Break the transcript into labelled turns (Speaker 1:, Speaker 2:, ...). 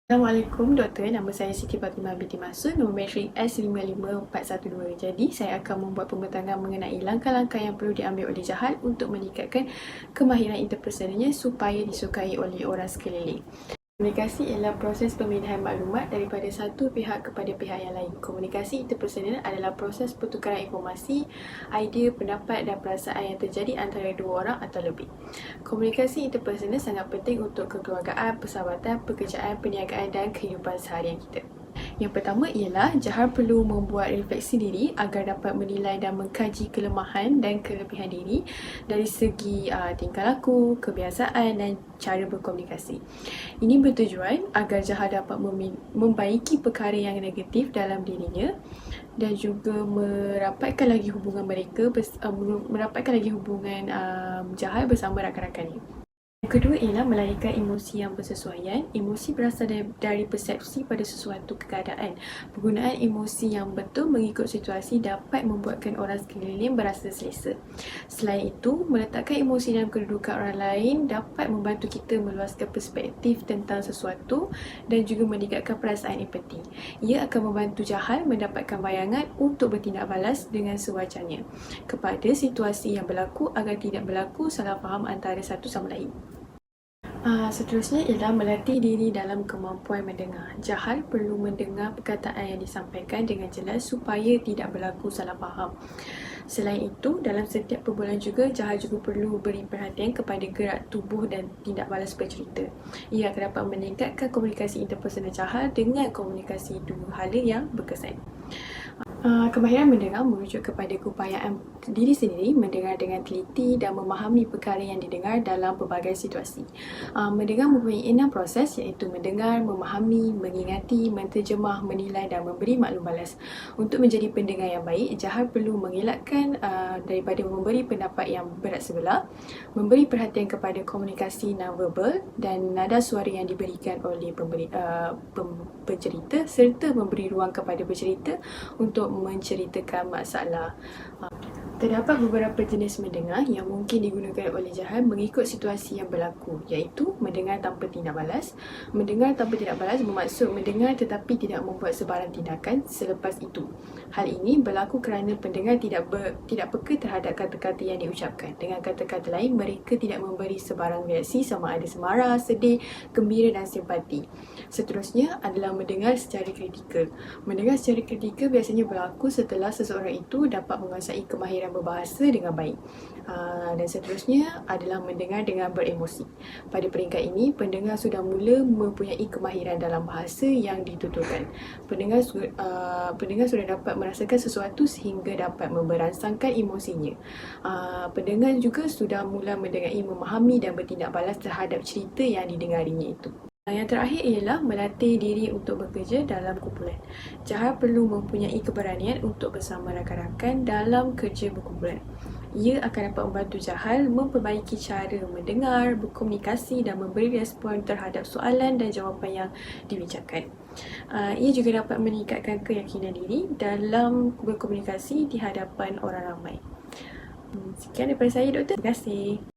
Speaker 1: Assalamualaikum doktor, nama saya Siti Fatimah binti Masud, nombor matrik S55412. Jadi, saya akan membuat pembentangan mengenai langkah-langkah yang perlu diambil oleh jahat untuk meningkatkan kemahiran interpersonalnya supaya disukai oleh orang sekeliling. Komunikasi ialah proses pemindahan maklumat daripada satu pihak kepada pihak yang lain. Komunikasi interpersonal adalah proses pertukaran informasi, idea, pendapat dan perasaan yang terjadi antara dua orang atau lebih. Komunikasi interpersonal sangat penting untuk kekeluargaan, persahabatan, pekerjaan, perniagaan dan kehidupan seharian kita. Yang pertama ialah jahat perlu membuat refleksi diri agar dapat menilai dan mengkaji kelemahan dan kelebihan diri dari segi tingkah laku, kebiasaan dan cara berkomunikasi. Ini bertujuan agar jahat dapat membaiki perkara yang negatif dalam dirinya dan juga merapatkan lagi hubungan jahat bersama rakan-rakannya. Yang kedua ialah melahirkan emosi yang bersesuaian. Emosi berasal dari persepsi pada sesuatu keadaan. Penggunaan emosi yang betul mengikut situasi dapat membuatkan orang sekeliling berasa selesa. Selain itu, meletakkan emosi dalam kedudukan orang lain dapat membantu kita meluaskan perspektif tentang sesuatu dan juga meningkatkan perasaan empati. Ia akan membantu jahat mendapatkan bayangan untuk bertindak balas dengan sewajarnya kepada situasi yang berlaku agar tidak berlaku salah faham antara satu sama lain. Seterusnya ialah melatih diri dalam kemampuan mendengar. Jahat perlu mendengar perkataan yang disampaikan dengan jelas supaya tidak berlaku salah faham. Selain itu, dalam setiap perbualan juga, jahat juga perlu beri perhatian kepada gerak tubuh dan tindak balas bercerita. Ia akan dapat meningkatkan komunikasi interpersonal jahat dengan komunikasi dua hala yang berkesan. Kemahiran mendengar merujuk kepada keupayaan diri sendiri mendengar dengan teliti dan memahami perkara yang didengar dalam pelbagai situasi. Mendengar mempunyai 6 proses iaitu mendengar, memahami, mengingati, menterjemah, menilai dan memberi maklum balas. Untuk menjadi pendengar yang baik, jahat perlu mengelakkan daripada memberi pendapat yang berat sebelah, memberi perhatian kepada komunikasi non-verbal dan nada suara yang diberikan oleh pencerita serta memberi ruang kepada pencerita untuk menceritakan masalah. Terdapat beberapa jenis mendengar yang mungkin digunakan oleh jahat mengikut situasi yang berlaku, iaitu mendengar tanpa tindak balas. Mendengar tanpa tindak balas bermaksud mendengar tetapi tidak membuat sebarang tindakan selepas itu. Hal ini berlaku kerana pendengar tidak peka terhadap kata-kata yang diucapkan. Dengan kata-kata lain, mereka tidak memberi sebarang reaksi sama ada semarah, sedih, gembira dan simpati. Seterusnya adalah mendengar secara kritikal. Mendengar secara kritikal biasanya berlaku setelah seseorang itu dapat menguasai kemahiran berbahasa dengan baik. Dan seterusnya adalah mendengar dengan beremosi. Pada peringkat ini, pendengar sudah mula mempunyai kemahiran dalam bahasa yang dituturkan. Pendengar sudah dapat merasakan sesuatu sehingga dapat memberangsangkan emosinya. Pendengar juga sudah mula mendengai, memahami dan bertindak balas terhadap cerita yang didengarinya itu. Yang terakhir ialah melatih diri untuk bekerja dalam kumpulan. Jahat perlu mempunyai keberanian untuk bersama rakan-rakan dalam kerja berkumpulan. Ia akan dapat membantu jahat memperbaiki cara mendengar, berkomunikasi dan memberi respon terhadap soalan dan jawapan yang dibicarakan. Ia juga dapat meningkatkan keyakinan diri dalam berkomunikasi di hadapan orang ramai. Sekian daripada saya, doktor. Terima kasih.